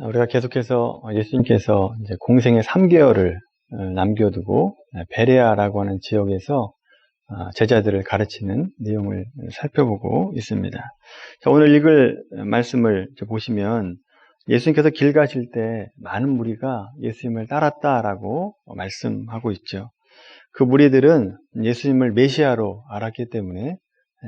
우리가 계속해서 예수님께서 이제 공생의 3개월을 남겨두고 베레아라고 하는 지역에서 제자들을 가르치는 내용을 살펴보고 있습니다. 자, 오늘 읽을 말씀을 보시면 예수님께서 길 가실 때 많은 무리가 예수님을 따랐다라고 말씀하고 있죠. 그 무리들은 예수님을 메시아로 알았기 때문에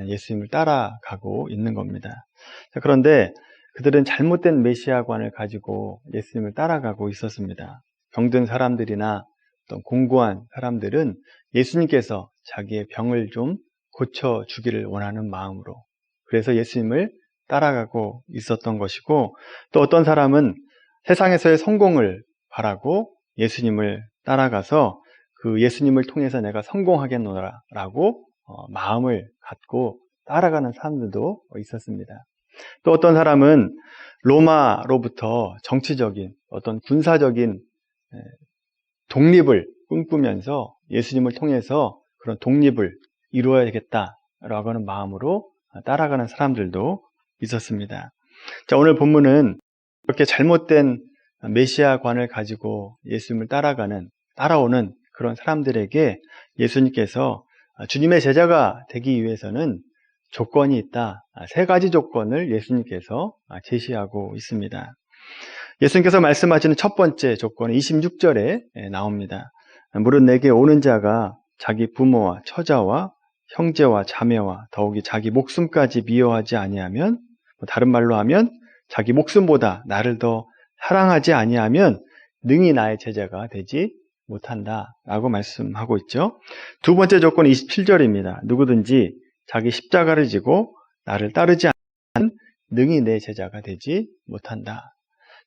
예수님을 따라가고 있는 겁니다. 자, 그런데 그들은 잘못된 메시아관을 가지고 예수님을 따라가고 있었습니다. 병든 사람들이나 어떤 공고한 사람들은 예수님께서 자기의 병을 좀 고쳐주기를 원하는 마음으로, 그래서 예수님을 따라가고 있었던 것이고, 또 어떤 사람은 세상에서의 성공을 바라고 예수님을 따라가서 그 예수님을 통해서 내가 성공하겠노라라고 마음을 갖고 따라가는 사람들도 있었습니다. 또 어떤 사람은 로마로부터 정치적인 어떤 군사적인 독립을 꿈꾸면서 예수님을 통해서 그런 독립을 이루어야겠다라고 하는 마음으로 따라가는 사람들도 있었습니다. 자, 오늘 본문은 이렇게 잘못된 메시아관을 가지고 예수님을 따라오는 그런 사람들에게 예수님께서 주님의 제자가 되기 위해서는 조건이 있다. 3가지 조건을 예수님께서 제시하고 있습니다. 예수님께서 말씀하시는 첫 번째 조건은 26절에 나옵니다. 무릇 내게 오는 자가 자기 부모와 처자와 형제와 자매와 더욱이 자기 목숨까지 미워하지 아니하면, 다른 말로 하면 자기 목숨보다 나를 더 사랑하지 아니하면 능히 나의 제자가 되지 못한다 라고 말씀하고 있죠. 두 번째 조건은 27절입니다. 누구든지 자기 십자가를 지고 나를 따르지 않으면 능히 내 제자가 되지 못한다.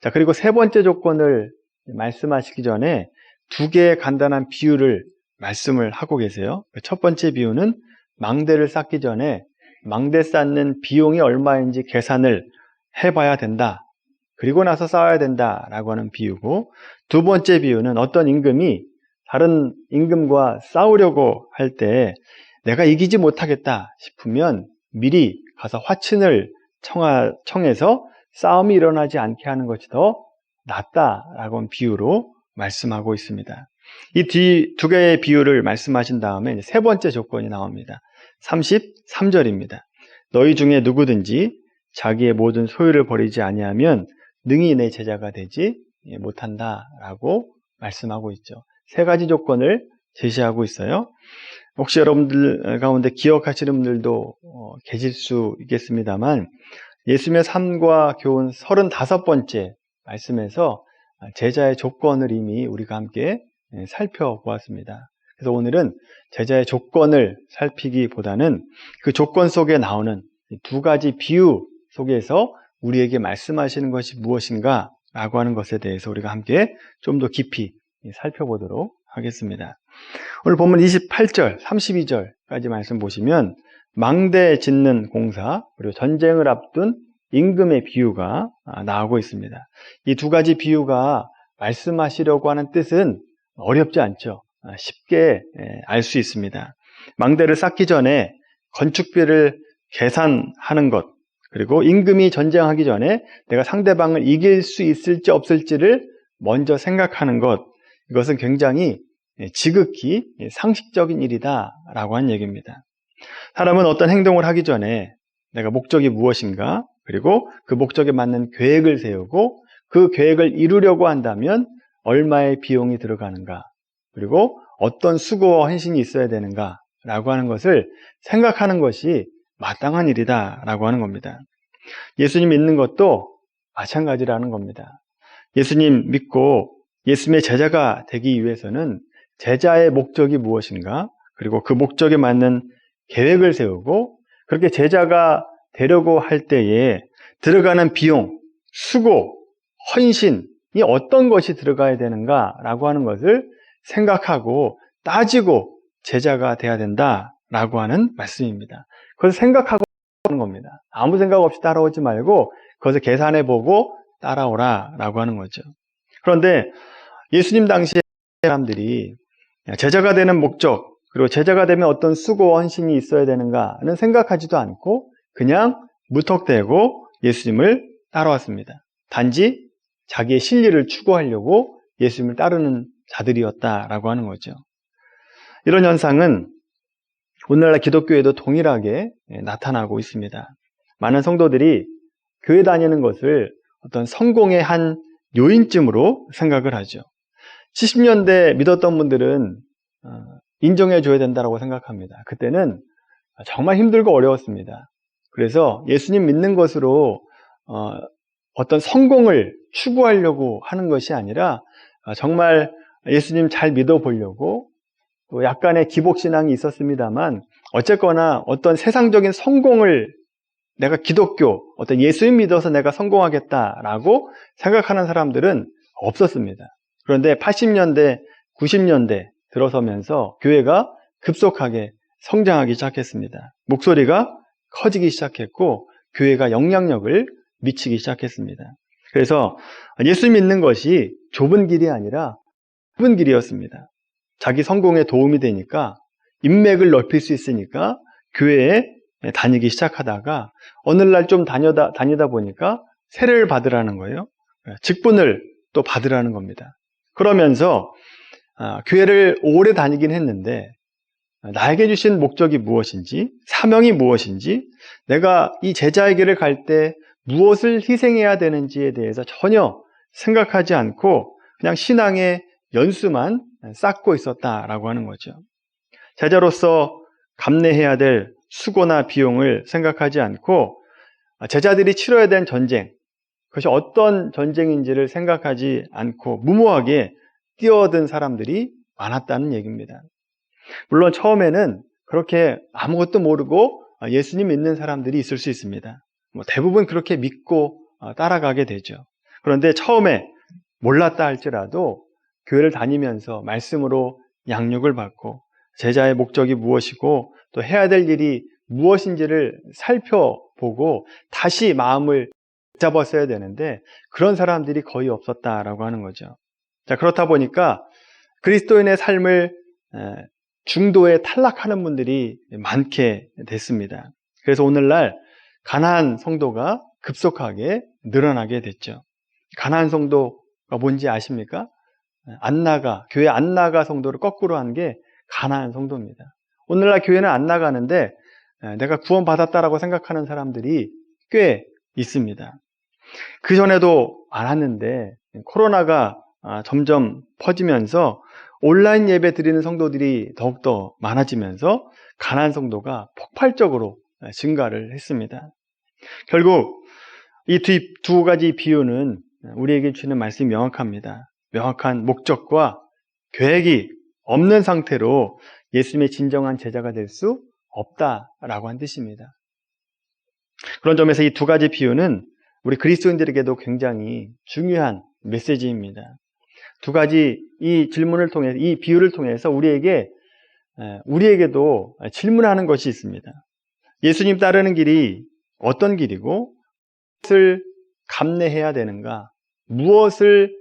자, 그리고 세 번째 조건을 말씀하시기 전에 2개의 간단한 비유를 말씀을 하고 계세요. 첫 번째 비유는 망대를 쌓기 전에 망대 쌓는 비용이 얼마인지 계산을 해봐야 된다. 그리고 나서 쌓아야 된다라고 하는 비유고, 두 번째 비유는 어떤 임금이 다른 임금과 싸우려고 할 때 내가 이기지 못하겠다 싶으면 미리 가서 화친을 청해서 싸움이 일어나지 않게 하는 것이 더 낫다라고 하는 비유로 말씀하고 있습니다. 이 뒤 2개의 비유를 말씀하신 다음에 세 번째 조건이 나옵니다. 33절입니다. 너희 중에 누구든지 자기의 모든 소유를 버리지 아니하면 능히 내 제자가 되지 못한다라고 말씀하고 있죠. 3가지 조건을 제시하고 있어요. 혹시 여러분들 가운데 기억하시는 분들도 계실 수 있겠습니다만, 예수님의 삶과 교훈 35번째 말씀에서 제자의 조건을 이미 우리가 함께 살펴보았습니다. 그래서 오늘은 제자의 조건을 살피기보다는 그 조건 속에 나오는 2가지 비유 속에서 우리에게 말씀하시는 것이 무엇인가 라고 하는 것에 대해서 우리가 함께 좀 더 깊이 살펴보도록 하겠습니다. 오늘 본문 28절, 32절까지 말씀 보시면 망대 짓는 공사, 그리고 전쟁을 앞둔 임금의 비유가 나오고 있습니다. 이 2가지 비유가 말씀하시려고 하는 뜻은 어렵지 않죠. 쉽게 알 수 있습니다. 망대를 쌓기 전에 건축비를 계산하는 것, 그리고 임금이 전쟁하기 전에 내가 상대방을 이길 수 있을지 없을지를 먼저 생각하는 것, 이것은 굉장히 지극히 상식적인 일이다라고 하는 얘기입니다. 사람은 어떤 행동을 하기 전에 내가 목적이 무엇인가, 그리고 그 목적에 맞는 계획을 세우고 그 계획을 이루려고 한다면 얼마의 비용이 들어가는가, 그리고 어떤 수고와 헌신이 있어야 되는가 라고 하는 것을 생각하는 것이 마땅한 일이다라고 하는 겁니다. 예수님 믿는 것도 마찬가지라는 겁니다. 예수님 믿고 예수님의 제자가 되기 위해서는 제자의 목적이 무엇인가, 그리고 그 목적에 맞는 계획을 세우고, 그렇게 제자가 되려고 할 때에 들어가는 비용, 수고, 헌신이 어떤 것이 들어가야 되는가라고 하는 것을 생각하고 따지고 제자가 돼야 된다라고 하는 말씀입니다. 그것을 생각하고 하는 겁니다. 아무 생각 없이 따라오지 말고 그것을 계산해보고 따라오라라고 하는 거죠. 그런데 예수님 당시에 사람들이 제자가 되는 목적, 그리고 제자가 되면 어떤 수고와 헌신이 있어야 되는가는 생각하지도 않고 그냥 무턱대고 예수님을 따라왔습니다. 단지 자기의 실리를 추구하려고 예수님을 따르는 자들이었다라고 하는 거죠. 이런 현상은 오늘날 기독교에도 동일하게 나타나고 있습니다. 많은 성도들이 교회 다니는 것을 어떤 성공의 한 요인쯤으로 생각을 하죠. 70년대 믿었던 분들은 인정해 줘야 된다고 생각합니다. 그때는 정말 힘들고 어려웠습니다. 그래서 예수님 믿는 것으로 어떤 성공을 추구하려고 하는 것이 아니라 정말 예수님 잘 믿어보려고 또 약간의 기복신앙이 있었습니다만 어쨌거나 어떤 세상적인 성공을 내가 기독교, 어떤 예수님 믿어서 내가 성공하겠다라고 생각하는 사람들은 없었습니다. 그런데 80년대, 90년대 들어서면서 교회가 급속하게 성장하기 시작했습니다. 목소리가 커지기 시작했고 교회가 영향력을 미치기 시작했습니다. 그래서 예수 믿는 것이 좁은 길이 아니라 넓은 길이었습니다. 자기 성공에 도움이 되니까 인맥을 넓힐 수 있으니까 교회에 다니기 시작하다가 어느 날 좀 다니다 보니까 세례를 받으라는 거예요. 직분을 또 받으라는 겁니다. 그러면서 교회를 오래 다니긴 했는데 나에게 주신 목적이 무엇인지, 사명이 무엇인지, 내가 이 제자의 길을 갈 때 무엇을 희생해야 되는지에 대해서 전혀 생각하지 않고 그냥 신앙의 연수만 쌓고 있었다라고 하는 거죠. 제자로서 감내해야 될 수고나 비용을 생각하지 않고 제자들이 치러야 되는 전쟁, 그것이 어떤 전쟁인지를 생각하지 않고 무모하게 뛰어든 사람들이 많았다는 얘기입니다. 물론 처음에는 그렇게 아무것도 모르고 예수님 믿는 사람들이 있을 수 있습니다. 대부분 그렇게 믿고 따라가게 되죠. 그런데 처음에 몰랐다 할지라도 교회를 다니면서 말씀으로 양육을 받고 제자의 목적이 무엇이고 또 해야 될 일이 무엇인지를 살펴보고 다시 마음을 잡았어야 되는데 그런 사람들이 거의 없었다라고 하는 거죠. 자, 그렇다 보니까 그리스도인의 삶을 중도에 탈락하는 분들이 많게 됐습니다. 그래서 오늘날 가나안 성도가 급속하게 늘어나게 됐죠. 가나안 성도가 뭔지 아십니까? 교회 안 나가 성도를 거꾸로 한 게 가나안 성도입니다. 오늘날 교회는 안 나가는데 내가 구원받았다라고 생각하는 사람들이 꽤 있습니다. 그전에도 많았는데 코로나가 점점 퍼지면서 온라인 예배 드리는 성도들이 더욱더 많아지면서 가나안 성도가 폭발적으로 증가를 했습니다. 결국 이 두 가지 비유는 우리에게 주는 말씀이 명확합니다. 명확한 목적과 계획이 없는 상태로 예수님의 진정한 제자가 될 수 없다라고 한 뜻입니다. 그런 점에서 이 두 가지 비유는 우리 그리스도인들에게도 굉장히 중요한 메시지입니다. 두 가지 이 질문을 통해서, 이 비유를 통해서 우리에게도 질문하는 것이 있습니다. 예수님 따르는 길이 어떤 길이고 무엇을 감내해야 되는가, 무엇을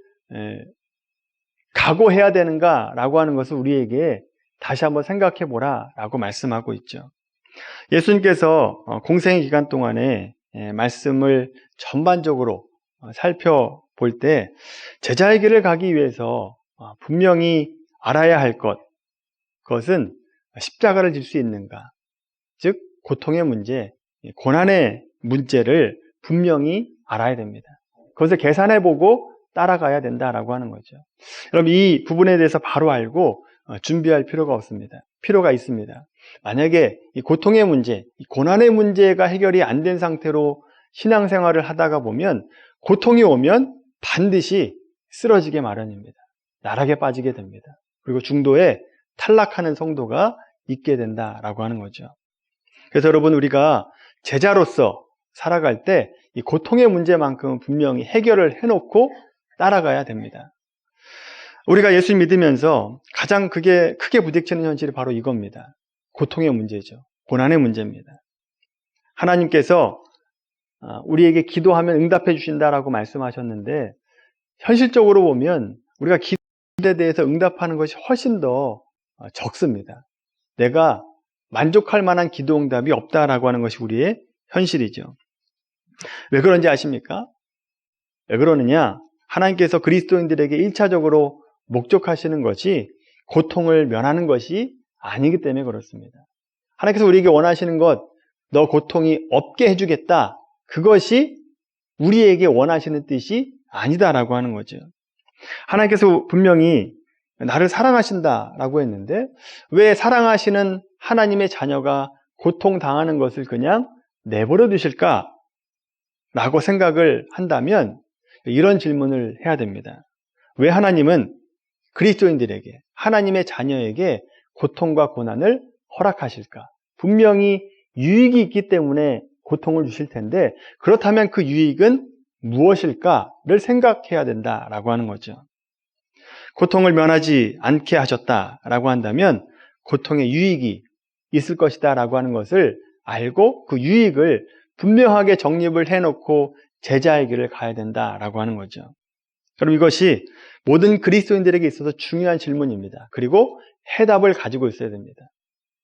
각오해야 되는가라고 하는 것을 우리에게 다시 한번 생각해 보라라고 말씀하고 있죠. 예수님께서 공생의 기간 동안에 말씀을 전반적으로 살펴볼 때 제자의 길을 가기 위해서 분명히 알아야 할 그것은 십자가를 질 수 있는가, 즉 고통의 문제, 고난의 문제를 분명히 알아야 됩니다. 그것을 계산해보고 따라가야 된다라고 하는 거죠. 여러분, 이 부분에 대해서 바로 알고 준비할 필요가 있습니다. 만약에 이 고통의 문제, 이 고난의 문제가 해결이 안 된 상태로 신앙생활을 하다가 보면 고통이 오면 반드시 쓰러지게 마련입니다. 나락에 빠지게 됩니다. 그리고 중도에 탈락하는 성도가 있게 된다라고 하는 거죠. 그래서 여러분, 우리가 제자로서 살아갈 때 이 고통의 문제만큼은 분명히 해결을 해놓고 따라가야 됩니다. 우리가 예수 믿으면서 가장 크게 부딪히는 현실이 바로 이겁니다. 고통의 문제죠. 고난의 문제입니다. 하나님께서 우리에게 기도하면 응답해 주신다라고 말씀하셨는데 현실적으로 보면 우리가 기도에 대해서 응답하는 것이 훨씬 더 적습니다. 내가 만족할 만한 기도 응답이 없다라고 하는 것이 우리의 현실이죠. 왜 그런지 아십니까? 왜 그러느냐? 하나님께서 그리스도인들에게 1차적으로 목적하시는 것이 고통을 면하는 것이 아니기 때문에 그렇습니다. 하나님께서 우리에게 원하시는 것, 너 고통이 없게 해주겠다. 그것이 우리에게 원하시는 뜻이 아니다라고 하는 거죠. 하나님께서 분명히 나를 사랑하신다라고 했는데 왜 사랑하시는 하나님의 자녀가 고통당하는 것을 그냥 내버려 두실까? 라고 생각을 한다면 이런 질문을 해야 됩니다. 왜 하나님은 그리스도인들에게, 하나님의 자녀에게 고통과 고난을 허락하실까? 분명히 유익이 있기 때문에 고통을 주실 텐데 그렇다면 그 유익은 무엇일까를 생각해야 된다라고 하는 거죠. 고통을 면하지 않게 하셨다라고 한다면 고통의 유익이 있을 것이다라고 하는 것을 알고 그 유익을 분명하게 정립을 해놓고 제자의 길을 가야 된다라고 하는 거죠. 그럼 이것이 모든 그리스도인들에게 있어서 중요한 질문입니다. 그리고 해답을 가지고 있어야 됩니다.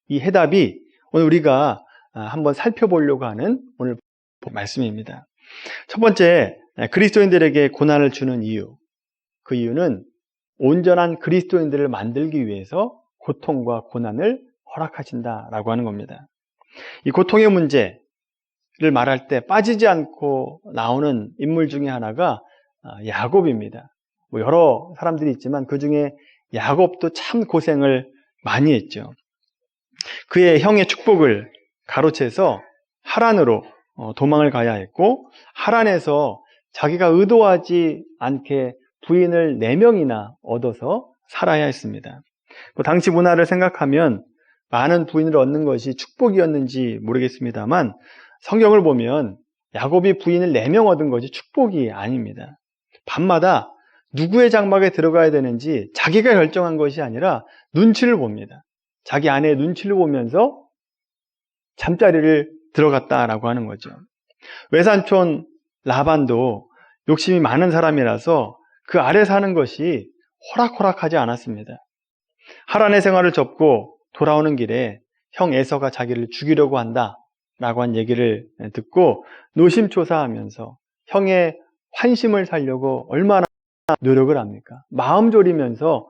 이 해답이 오늘 우리가 한번 살펴보려고 하는 오늘 말씀입니다. 첫 번째, 그리스도인들에게 고난을 주는 이유. 그 이유는 온전한 그리스도인들을 만들기 위해서 고통과 고난을 허락하신다라고 하는 겁니다. 이 고통의 문제를 말할 때 빠지지 않고 나오는 인물 중에 하나가 야곱입니다. 여러 사람들이 있지만 그 중에 야곱도 참 고생을 많이 했죠. 그의 형의 축복을 가로채서 하란으로 도망을 가야 했고 하란에서 자기가 의도하지 않게 부인을 4명이나 얻어서 살아야 했습니다. 당시 문화를 생각하면 많은 부인을 얻는 것이 축복이었는지 모르겠습니다만 성경을 보면 야곱이 부인을 4명 얻은 것이 축복이 아닙니다. 밤마다 누구의 장막에 들어가야 되는지 자기가 결정한 것이 아니라 눈치를 봅니다. 자기 아내의 눈치를 보면서 잠자리를 들어갔다라고 하는 거죠. 외삼촌 라반도 욕심이 많은 사람이라서 그 아래 사는 것이 호락호락하지 않았습니다. 하란의 생활을 접고 돌아오는 길에 형 에서가 자기를 죽이려고 한다라고 한 얘기를 듣고 노심초사하면서 형의 환심을 살려고 얼마나 노력을 합니까? 마음 졸이면서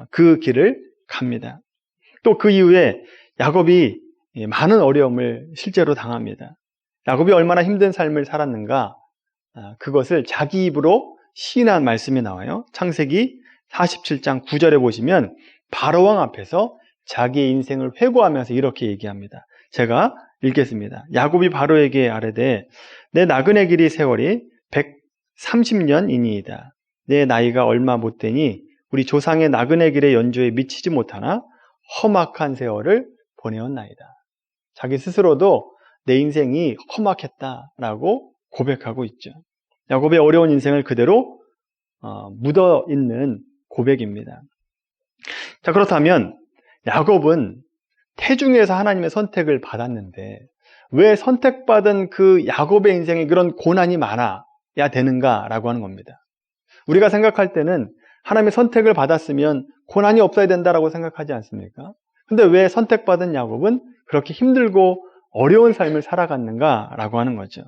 그 길을 갑니다. 또 그 이후에 야곱이 많은 어려움을 실제로 당합니다. 야곱이 얼마나 힘든 삶을 살았는가 그것을 자기 입으로 시인한 말씀이 나와요. 창세기 47장 9절에 보시면 바로왕 앞에서 자기의 인생을 회고하면서 이렇게 얘기합니다. 제가 읽겠습니다. 야곱이 바로에게 아뢰되 내 나그네 길이 세월이 130년이니이다. 내 나이가 얼마 못 되니 우리 조상의 나그네 길의 연조에 미치지 못하나 험악한 세월을 보내었나이다. 자기 스스로도 내 인생이 험악했다라고 고백하고 있죠. 야곱의 어려운 인생을 그대로 묻어있는 고백입니다. 자, 그렇다면 야곱은 태중에서 하나님의 선택을 받았는데 왜 선택받은 그 야곱의 인생에 그런 고난이 많아야 되는가라고 하는 겁니다. 우리가 생각할 때는 하나님의 선택을 받았으면 고난이 없어야 된다라고 생각하지 않습니까? 근데 왜 선택받은 야곱은 그렇게 힘들고 어려운 삶을 살아갔는가라고 하는 거죠.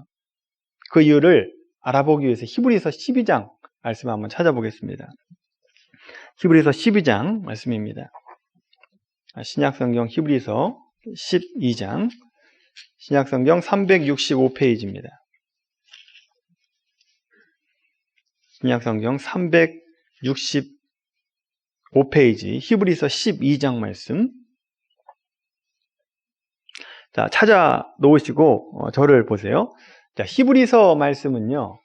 그 이유를 알아보기 위해서 히브리서 12장 말씀 한번 찾아보겠습니다. 히브리서 12장 말씀입니다. 신약성경 히브리서 12장 신약성경 365페이지입니다. 신약성경 365페이지 히브리서 12장 말씀. 자, 찾아 놓으시고 저를 보세요. 자, 히브리서 말씀은요.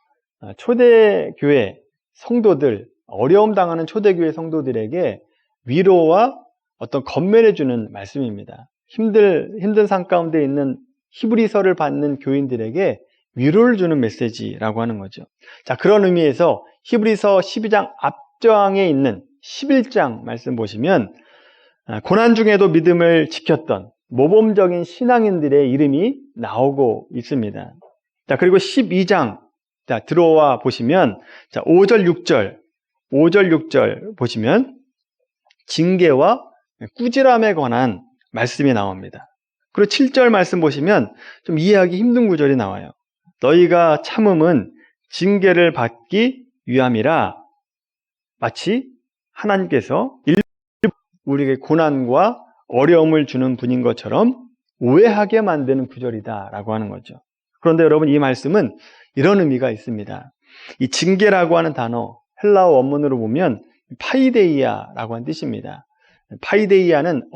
초대교회 성도들, 어려움 당하는 초대교회 성도들에게 위로와 어떤 건면해 주는 말씀입니다. 힘든 삶 가운데 있는 히브리서를 받는 교인들에게 위로를 주는 메시지라고 하는 거죠. 자, 그런 의미에서 히브리서 12장 앞장에 있는 11장 말씀 보시면 고난 중에도 믿음을 지켰던 모범적인 신앙인들의 이름이 나오고 있습니다. 자, 그리고 12장 자, 들어와 보시면 자, 5절 6절 보시면 징계와 꾸지람에 관한 말씀이 나옵니다. 그리고 7절 말씀 보시면 좀 이해하기 힘든 구절이 나와요. 너희가 참음은 징계를 받기 위함이라 마치 하나님께서 우리에게 고난과 어려움을 주는 분인 것처럼 오해하게 만드는 구절이다라고 하는 거죠. 그런데 여러분, 이 말씀은 이런 의미가 있습니다. 이 징계라고 하는 단어, 헬라어 원문으로 보면 파이데이아라고 하는 뜻입니다. 파이데이아는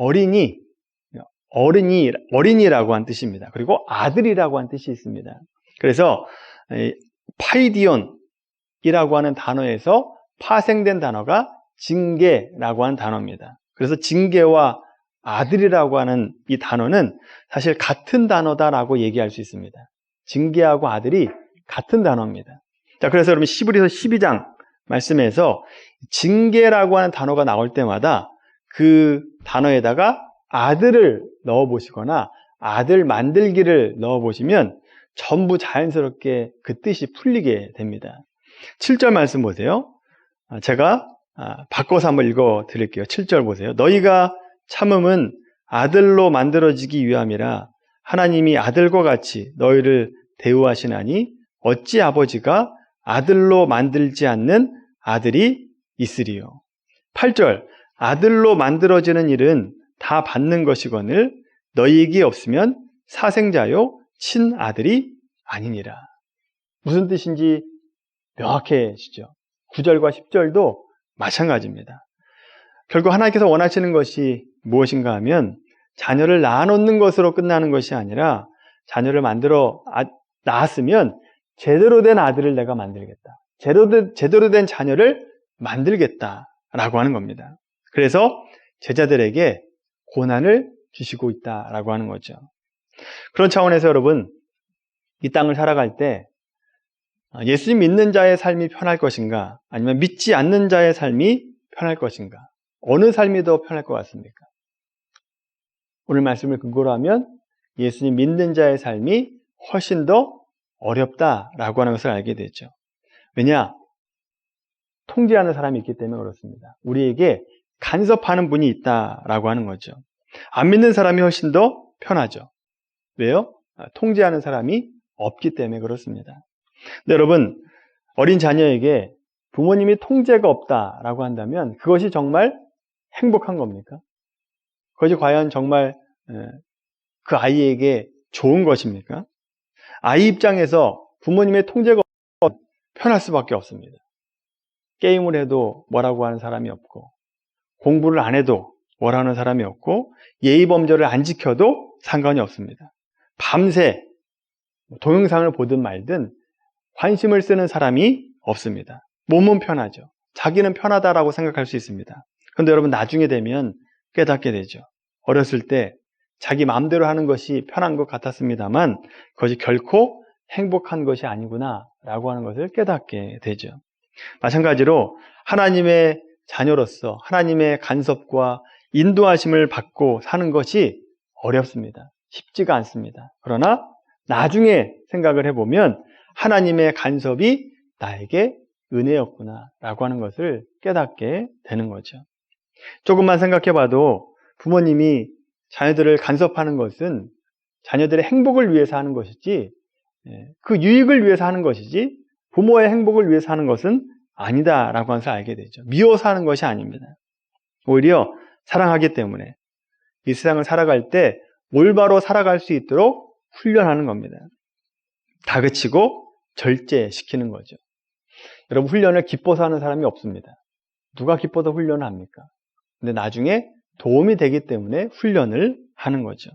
어린이라고 하는 뜻입니다. 그리고 아들이라고 하는 뜻이 있습니다. 그래서 파이디온이라고 하는 단어에서 파생된 단어가 징계라고 하는 단어입니다. 그래서 징계와 아들이라고 하는 이 단어는 사실 같은 단어다라고 얘기할 수 있습니다. 징계하고 아들이 같은 단어입니다. 자, 그래서 여러분 히브리서 12장 말씀에서 징계라고 하는 단어가 나올 때마다 그 단어에다가 아들을 넣어보시거나 아들 만들기를 넣어보시면 전부 자연스럽게 그 뜻이 풀리게 됩니다. 7절 말씀 보세요. 제가 바꿔서 한번 읽어 드릴게요. 7절 보세요. 너희가 참음은 아들로 만들어지기 위함이라 하나님이 아들과 같이 너희를 대우하시나니 어찌 아버지가 아들로 만들지 않는 아들이 있으리요. 8절 아들로 만들어지는 일은 다 받는 것이거늘 너희에게 없으면 사생자요 친아들이 아니니라. 무슨 뜻인지 명확해지죠. 9절과 10절도 마찬가지입니다. 결국 하나님께서 원하시는 것이 무엇인가 하면 자녀를 낳아놓는 것으로 끝나는 것이 아니라 자녀를 낳았으면 제대로 된 아들을 내가 만들겠다. 제대로 된 자녀를 만들겠다라고 하는 겁니다. 그래서 제자들에게 고난을 주시고 있다라고 하는 거죠. 그런 차원에서 여러분, 이 땅을 살아갈 때 예수님 믿는 자의 삶이 편할 것인가, 아니면 믿지 않는 자의 삶이 편할 것인가, 어느 삶이 더 편할 것 같습니까? 오늘 말씀을 근거로 하면 예수님 믿는 자의 삶이 훨씬 더 어렵다라고 하는 것을 알게 되죠. 왜냐? 통제하는 사람이 있기 때문에 그렇습니다. 우리에게 간섭하는 분이 있다라고 하는 거죠. 안 믿는 사람이 훨씬 더 편하죠. 왜요? 통제하는 사람이 없기 때문에 그렇습니다. 근데 여러분, 어린 자녀에게 부모님이 통제가 없다라고 한다면 그것이 정말 행복한 겁니까? 그것이 과연 정말 그 아이에게 좋은 것입니까? 아이 입장에서 부모님의 통제가 없으면 편할 수밖에 없습니다. 게임을 해도 뭐라고 하는 사람이 없고, 공부를 안 해도 뭐라는 사람이 없고, 예의 범절을 안 지켜도 상관이 없습니다. 밤새 동영상을 보든 말든 관심을 쓰는 사람이 없습니다. 몸은 편하죠. 자기는 편하다라고 생각할 수 있습니다. 그런데 여러분, 나중에 되면 깨닫게 되죠. 어렸을 때 자기 마음대로 하는 것이 편한 것 같았습니다만 그것이 결코 행복한 것이 아니구나 라고 하는 것을 깨닫게 되죠. 마찬가지로 하나님의 자녀로서 하나님의 간섭과 인도하심을 받고 사는 것이 어렵습니다. 쉽지가 않습니다. 그러나 나중에 생각을 해보면 하나님의 간섭이 나에게 은혜였구나 라고 하는 것을 깨닫게 되는 거죠. 조금만 생각해봐도 부모님이 자녀들을 간섭하는 것은 자녀들의 행복을 위해서 하는 것이지, 그 유익을 위해서 하는 것이지 부모의 행복을 위해서 하는 것은 아니다라고 하는 것을 알게 되죠. 미워서 하는 것이 아닙니다. 오히려 사랑하기 때문에 이 세상을 살아갈 때 올바로 살아갈 수 있도록 훈련하는 겁니다. 다그치고 절제시키는 거죠. 여러분, 훈련을 기뻐서 하는 사람이 없습니다. 누가 기뻐서 훈련을 합니까? 근데 나중에 도움이 되기 때문에 훈련을 하는 거죠.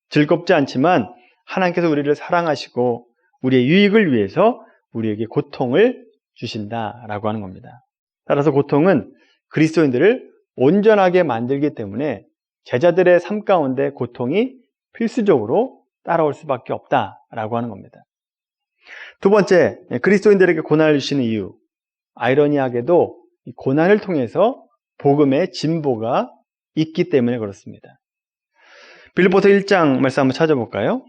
즐겁지 않지만 하나님께서 우리를 사랑하시고 우리의 유익을 위해서 우리에게 고통을 주신다라고 하는 겁니다. 따라서 고통은 그리스도인들을 온전하게 만들기 때문에 제자들의 삶 가운데 고통이 필수적으로 따라올 수밖에 없다라고 하는 겁니다. 두 번째, 그리스도인들에게 고난을 주시는 이유. 아이러니하게도 이 고난을 통해서 복음의 진보가 있기 때문에 그렇습니다. 빌립보서 1장 말씀 한번 찾아볼까요?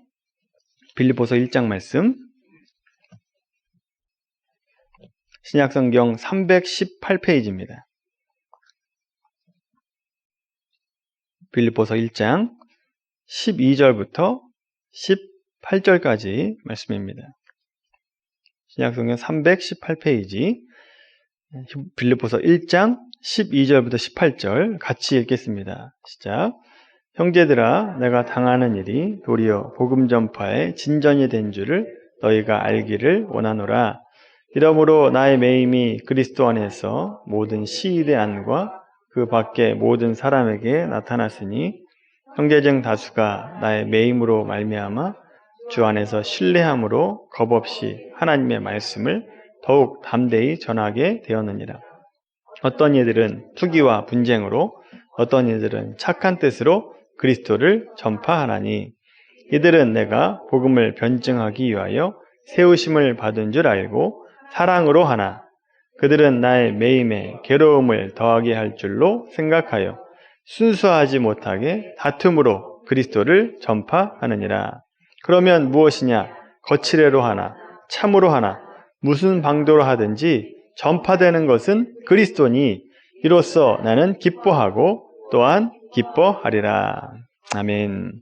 빌립보서 1장 말씀. 신약성경 318페이지입니다. 빌립보서 1장 12절부터 18절까지 말씀입니다. 신약성경 318페이지 빌립보서 1장 12절부터 18절 같이 읽겠습니다. 시작. 형제들아, 내가 당하는 일이 도리어 복음 전파의 진전이 된 줄을 너희가 알기를 원하노라. 이러므로 나의 매임이 그리스도 안에서 모든 시위대 안과 그 밖의 모든 사람에게 나타났으니 형제중 다수가 나의 매임으로 말미암아 주 안에서 신뢰함으로 겁없이 하나님의 말씀을 더욱 담대히 전하게 되었느니라. 어떤 이들은 투기와 분쟁으로, 어떤 이들은 착한 뜻으로 그리스도를 전파하나니, 이들은 내가 복음을 변증하기 위하여 세우심을 받은 줄 알고 사랑으로 하나, 그들은 나의 매임에 괴로움을 더하게 할 줄로 생각하여 순수하지 못하게 다툼으로 그리스도를 전파하느니라. 그러면 무엇이냐? 거칠애로 하나, 참으로 하나, 무슨 방도로 하든지 전파되는 것은 그리스도니, 이로써 나는 기뻐하고 또한 기뻐하리라. 아멘.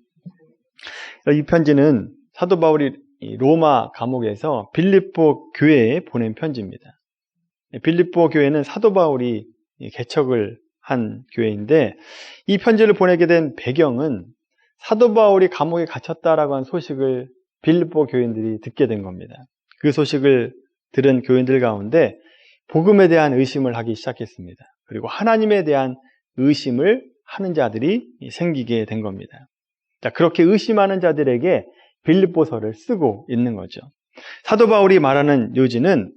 이 편지는 사도 바울이 로마 감옥에서 빌립보 교회에 보낸 편지입니다. 빌립보 교회는 사도 바울이 개척을 한 교회인데, 이 편지를 보내게 된 배경은 사도 바울이 감옥에 갇혔다라고 한 소식을 빌립보 교인들이 듣게 된 겁니다. 그 소식을 들은 교인들 가운데 복음에 대한 의심을 하기 시작했습니다. 그리고 하나님에 대한 의심을 하는 자들이 생기게 된 겁니다. 자, 그렇게 의심하는 자들에게 빌립보서를 쓰고 있는 거죠. 사도 바울이 말하는 요지는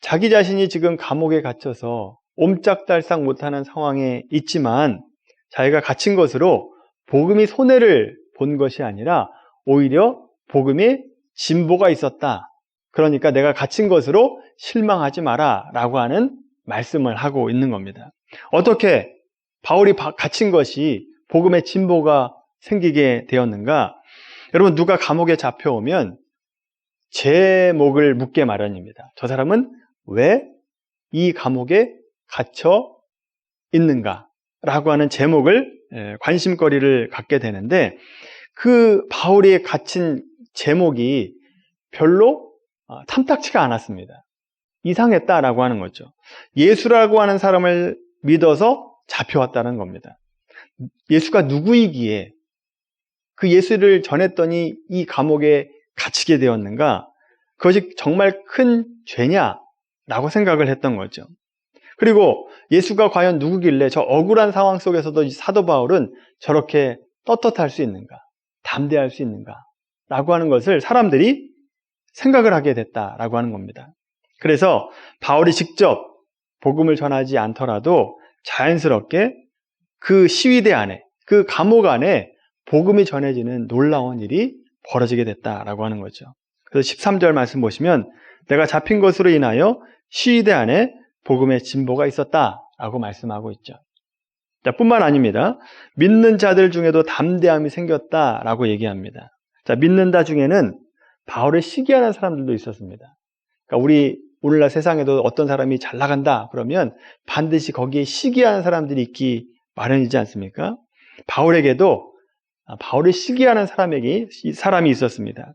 자기 자신이 지금 감옥에 갇혀서 옴짝달싹 못하는 상황에 있지만 자기가 갇힌 것으로 복음이 손해를 본 것이 아니라 오히려 복음에 진보가 있었다. 그러니까 내가 갇힌 것으로 실망하지 마라 라고 하는 말씀을 하고 있는 겁니다. 어떻게 바울이 갇힌 것이 복음의 진보가 생기게 되었는가? 여러분, 누가 감옥에 잡혀오면 제목을 묻게 마련입니다. 저 사람은 왜 이 감옥에 갇혀 있는가? 라고 하는 제목을, 관심거리를 갖게 되는데, 그 바울이 갇힌 제목이 별로 탐탁치가 않았습니다. 이상했다라고 하는 거죠. 예수라고 하는 사람을 믿어서 잡혀왔다는 겁니다. 예수가 누구이기에 그 예수를 전했더니 이 감옥에 갇히게 되었는가? 그것이 정말 큰 죄냐라고 생각을 했던 거죠. 그리고 예수가 과연 누구길래 저 억울한 상황 속에서도 사도 바울은 저렇게 떳떳할 수 있는가? 담대할 수 있는가? 라고 하는 것을 사람들이 생각을 하게 됐다라고 하는 겁니다. 그래서 바울이 직접 복음을 전하지 않더라도 자연스럽게 그 시위대 안에, 그 감옥 안에 복음이 전해지는 놀라운 일이 벌어지게 됐다라고 하는 거죠. 그래서 13절 말씀 보시면 내가 잡힌 것으로 인하여 시위대 안에 복음의 진보가 있었다라고 말씀하고 있죠. 자, 뿐만 아닙니다. 믿는 자들 중에도 담대함이 생겼다라고 얘기합니다. 자, 믿는다 중에는 바울을 시기하는 사람들도 있었습니다. 그러니까 우리 오늘날 세상에도 어떤 사람이 잘 나간다 그러면 반드시 거기에 시기하는 사람들이 있기 마련이지 않습니까? 바울에게도 바울을 시기하는 사람이 있었습니다.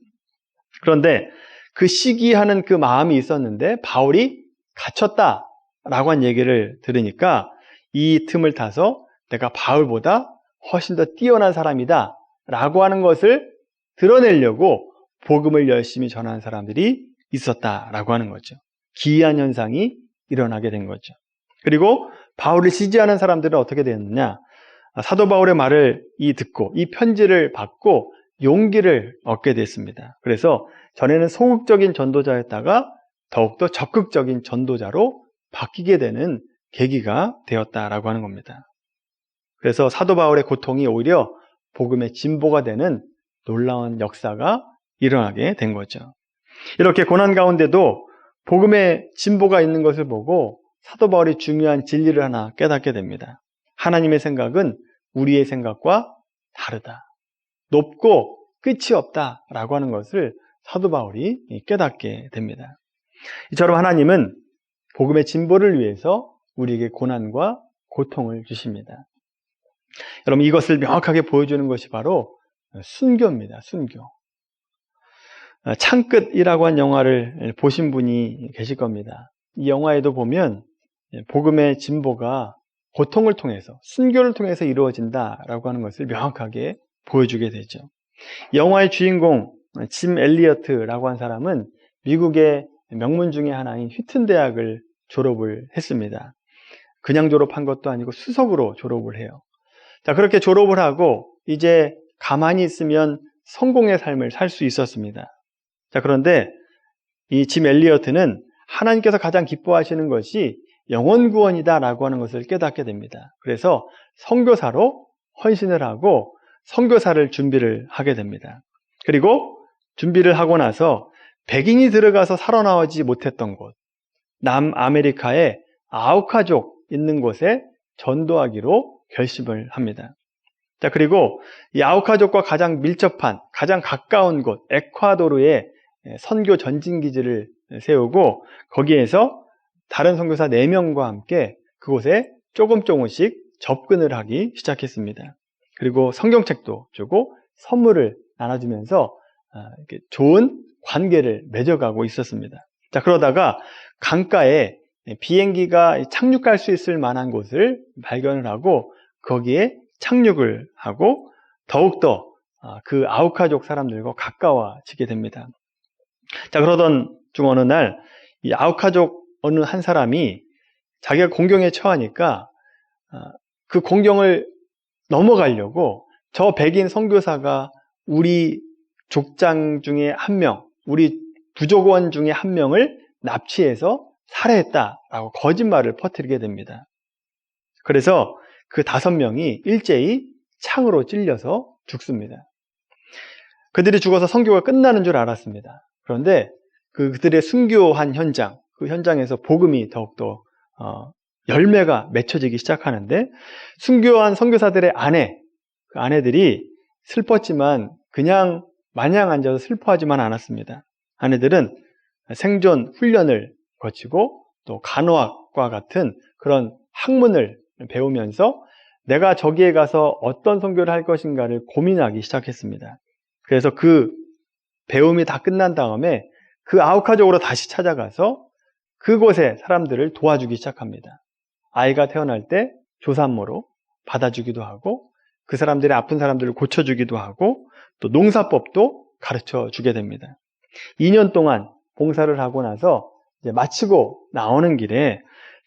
그런데 그 시기하는 그 마음이 있었는데 바울이 갇혔다라고 한 얘기를 들으니까 이 틈을 타서 내가 바울보다 훨씬 더 뛰어난 사람이다 라고 하는 것을 드러내려고 복음을 열심히 전하는 사람들이 있었다라고 하는 거죠. 기이한 현상이 일어나게 된 거죠. 그리고 바울을 지지하는 사람들은 어떻게 되었느냐? 사도 바울의 말을 듣고 이 편지를 받고 용기를 얻게 됐습니다. 그래서 전에는 소극적인 전도자였다가 더욱더 적극적인 전도자로 바뀌게 되는 계기가 되었다라고 하는 겁니다. 그래서 사도 바울의 고통이 오히려 복음의 진보가 되는 놀라운 역사가 일어나게 된 거죠. 이렇게 고난 가운데도 복음의 진보가 있는 것을 보고 사도 바울이 중요한 진리를 하나 깨닫게 됩니다. 하나님의 생각은 우리의 생각과 다르다. 높고 끝이 없다라고 하는 것을 사도 바울이 깨닫게 됩니다. 이처럼 하나님은 복음의 진보를 위해서 우리에게 고난과 고통을 주십니다. 여러분, 이것을 명확하게 보여주는 것이 바로 순교입니다. 순교. 창끝이라고 한 영화를 보신 분이 계실 겁니다. 이 영화에도 보면 복음의 진보가 고통을 통해서, 순교를 통해서 이루어진다라고 하는 것을 명확하게 보여주게 되죠. 영화의 주인공 짐 엘리어트라고 한 사람은 미국의 명문 중에 하나인 휘튼 대학을 졸업을 했습니다. 그냥 졸업한 것도 아니고 수석으로 졸업을 해요. 자, 그렇게 졸업을 하고 이제 가만히 있으면 성공의 삶을 살 수 있었습니다. 자, 그런데 이 짐 엘리어트는 하나님께서 가장 기뻐하시는 것이 영혼 구원이다라고 하는 것을 깨닫게 됩니다. 그래서 선교사로 헌신을 하고 선교사를 준비를 하게 됩니다. 그리고 준비를 하고 나서 백인이 들어가서 살아나오지 못했던 곳, 남아메리카의 아우카족 있는 곳에 전도하기로 결심을 합니다. 자, 그리고 이 아우카족과 가장 밀접한, 가장 가까운 곳, 에콰도르에 선교 전진기지를 세우고 거기에서 다른 선교사 4명과 함께 그곳에 조금씩 접근을 하기 시작했습니다. 그리고 성경책도 주고 선물을 나눠주면서 좋은 관계를 맺어가고 있었습니다. 자, 그러다가 강가에 비행기가 착륙할 수 있을 만한 곳을 발견을 하고 거기에 착륙을 하고 더욱더 그 아우카족 사람들과 가까워지게 됩니다. 자, 그러던 중 어느 날 이 아우카족 어느 한 사람이 자기가 공경에 처하니까 그 공경을 넘어가려고 저 백인 선교사가 우리 족장 중에 한 명, 우리 부족원 중에 한 명을 납치해서 살해했다라고 거짓말을 퍼뜨리게 됩니다. 그래서 그 5명이 일제히 창으로 찔려서 죽습니다. 그들이 죽어서 선교가 끝나는 줄 알았습니다. 그런데 그들의 순교한 현장, 그 현장에서 복음이 더욱더 열매가 맺혀지기 시작하는데 순교한 선교사들의 그 아내들이 슬펐지만 그냥 마냥 앉아서 슬퍼하지만 않았습니다. 아내들은 생존 훈련을 거치고 또 간호학과 같은 그런 학문을 배우면서 내가 저기에 가서 어떤 선교를 할 것인가를 고민하기 시작했습니다. 그래서 그 배움이 다 끝난 다음에 그 아우카족으로 다시 찾아가서 그곳에 사람들을 도와주기 시작합니다. 아이가 태어날 때 조산모로 받아주기도 하고 그 사람들의 아픈 사람들을 고쳐주기도 하고 또 농사법도 가르쳐 주게 됩니다. 2년 동안 봉사를 하고 나서 이제 마치고 나오는 길에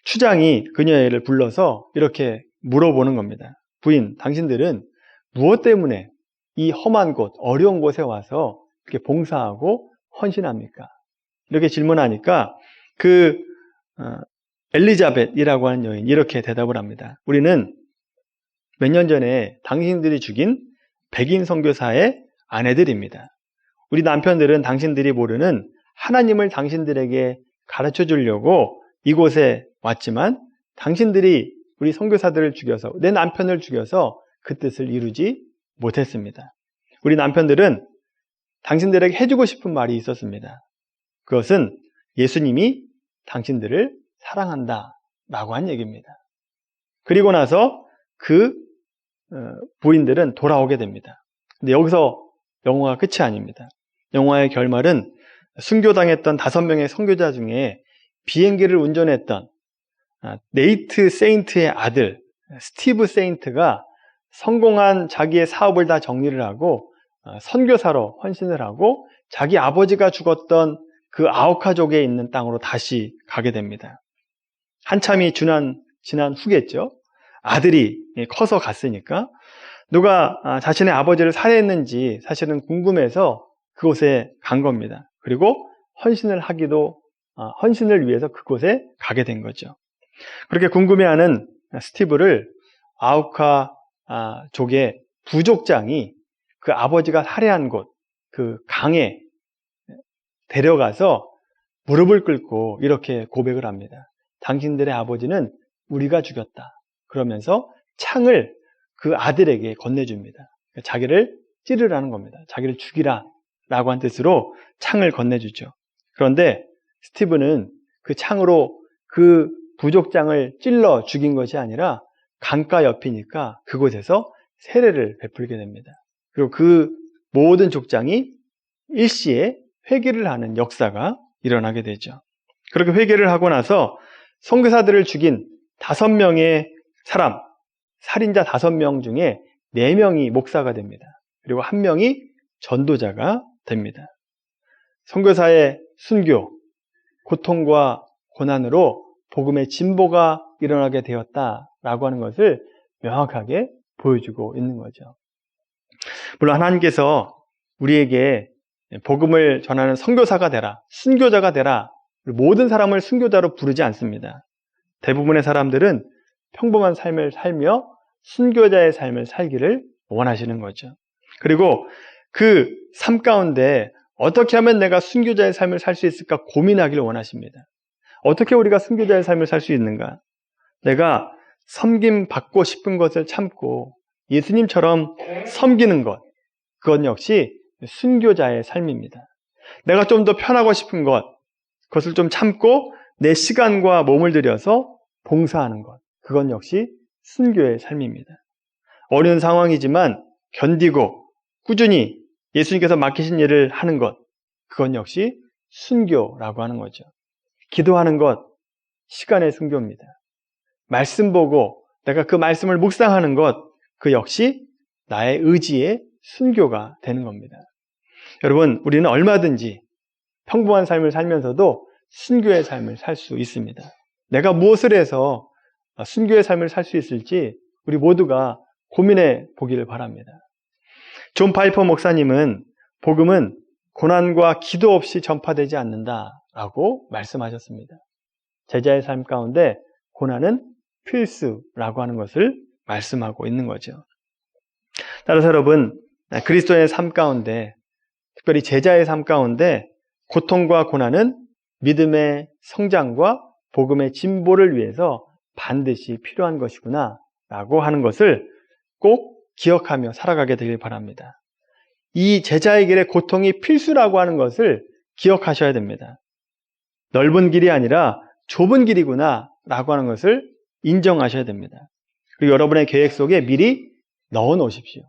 추장이 그녀를 불러서 이렇게 물어보는 겁니다. 부인, 당신들은 무엇 때문에 이 험한 곳, 어려운 곳에 와서 이렇게 봉사하고 헌신합니까? 이렇게 질문하니까 엘리자벳이라고 하는 여인이 이렇게 대답을 합니다. 우리는 몇 년 전에 당신들이 죽인 백인 선교사의 아내들입니다. 우리 남편들은 당신들이 모르는 하나님을 당신들에게 가르쳐 주려고 이곳에 왔지만 당신들이 우리 선교사들을 죽여서 내 남편을 죽여서 그 뜻을 이루지 못했습니다. 우리 남편들은 당신들에게 해주고 싶은 말이 있었습니다. 그것은 예수님이 당신들을 사랑한다 라고 한 얘기입니다. 그리고 나서 그 부인들은 돌아오게 됩니다. 근데 여기서 영화가 끝이 아닙니다. 영화의 결말은 순교당했던 5명의 선교자 중에 비행기를 운전했던 네이트 세인트의 아들 스티브 세인트가 성공한 자기의 사업을 다 정리를 하고 선교사로 헌신을 하고 자기 아버지가 죽었던 그 아우카족에 있는 땅으로 다시 가게 됩니다. 한참이 지난 후겠죠. 아들이 커서 갔으니까 누가 자신의 아버지를 살해했는지 사실은 궁금해서 그곳에 간 겁니다. 그리고 헌신을 위해서 그곳에 가게 된 거죠. 그렇게 궁금해하는 스티브를 아우카족의 부족장이 그 아버지가 살해한 곳, 그 강에 데려가서 무릎을 꿇고 이렇게 고백을 합니다. 당신들의 아버지는 우리가 죽였다. 그러면서 창을 그 아들에게 건네줍니다. 자기를 찌르라는 겁니다. 자기를 죽이라 라고 한 뜻으로 창을 건네주죠. 그런데 스티브는 그 창으로 그 부족장을 찔러 죽인 것이 아니라 강가 옆이니까 그곳에서 세례를 베풀게 됩니다. 그리고 그 모든 족장이 일시에 회개를 하는 역사가 일어나게 되죠. 그렇게 회개를 하고 나서 선교사들을 죽인 5명의 사람, 살인자 5명 중에 4명이 목사가 됩니다. 그리고 1명이 전도자가 됩니다. 선교사의 순교, 고통과 고난으로 복음의 진보가 일어나게 되었다라고 하는 것을 명확하게 보여주고 있는 거죠. 물론 하나님께서 우리에게 복음을 전하는 선교사가 되라, 순교자가 되라, 모든 사람을 순교자로 부르지 않습니다. 대부분의 사람들은 평범한 삶을 살며 순교자의 삶을 살기를 원하시는 거죠. 그리고 그 삶 가운데 어떻게 하면 내가 순교자의 삶을 살 수 있을까 고민하기를 원하십니다. 어떻게 우리가 순교자의 삶을 살 수 있는가? 내가 섬김 받고 싶은 것을 참고 예수님처럼 섬기는 것, 그것 역시 순교자의 삶입니다. 내가 좀 더 편하고 싶은 것, 그것을 좀 참고 내 시간과 몸을 들여서 봉사하는 것, 그건 역시 순교의 삶입니다. 어려운 상황이지만 견디고 꾸준히 예수님께서 맡기신 일을 하는 것, 그건 역시 순교라고 하는 거죠. 기도하는 것, 시간의 순교입니다. 말씀 보고 내가 그 말씀을 묵상하는 것, 그 역시 나의 의지의 순교가 되는 겁니다. 여러분, 우리는 얼마든지 평범한 삶을 살면서도 순교의 삶을 살 수 있습니다. 내가 무엇을 해서 순교의 삶을 살 수 있을지 우리 모두가 고민해 보기를 바랍니다. 존 파이퍼 목사님은 복음은 고난과 기도 없이 전파되지 않는다라고 말씀하셨습니다. 제자의 삶 가운데 고난은 필수라고 하는 것을 말씀하고 있는 거죠. 따라서 여러분, 그리스도의 삶 가운데, 특별히 제자의 삶 가운데 고통과 고난은 믿음의 성장과 복음의 진보를 위해서 반드시 필요한 것이구나 라고 하는 것을 꼭 기억하며 살아가게 되길 바랍니다. 이 제자의 길에 고통이 필수라고 하는 것을 기억하셔야 됩니다. 넓은 길이 아니라 좁은 길이구나 라고 하는 것을 인정하셔야 됩니다. 그리고 여러분의 계획 속에 미리 넣어 놓으십시오.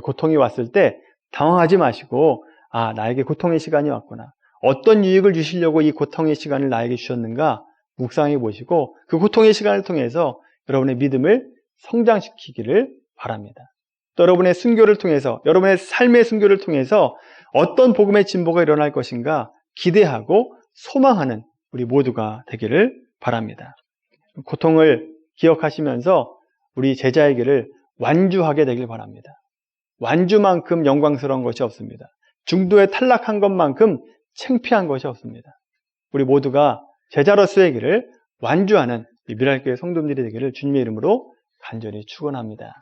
고통이 왔을 때 당황하지 마시고, 아, 나에게 고통의 시간이 왔구나. 어떤 유익을 주시려고 이 고통의 시간을 나에게 주셨는가 묵상해 보시고 그 고통의 시간을 통해서 여러분의 믿음을 성장시키기를 바랍니다. 또 여러분의 순교를 통해서, 여러분의 삶의 순교를 통해서 어떤 복음의 진보가 일어날 것인가 기대하고 소망하는 우리 모두가 되기를 바랍니다. 고통을 기억하시면서 우리 제자의 길을 완주하게 되길 바랍니다. 완주만큼 영광스러운 것이 없습니다. 중도에 탈락한 것만큼 창피한 것이 없습니다. 우리 모두가 제자로서의 길을 완주하는 미랄교회 성도들이 되기를 주님의 이름으로 간절히 축원합니다.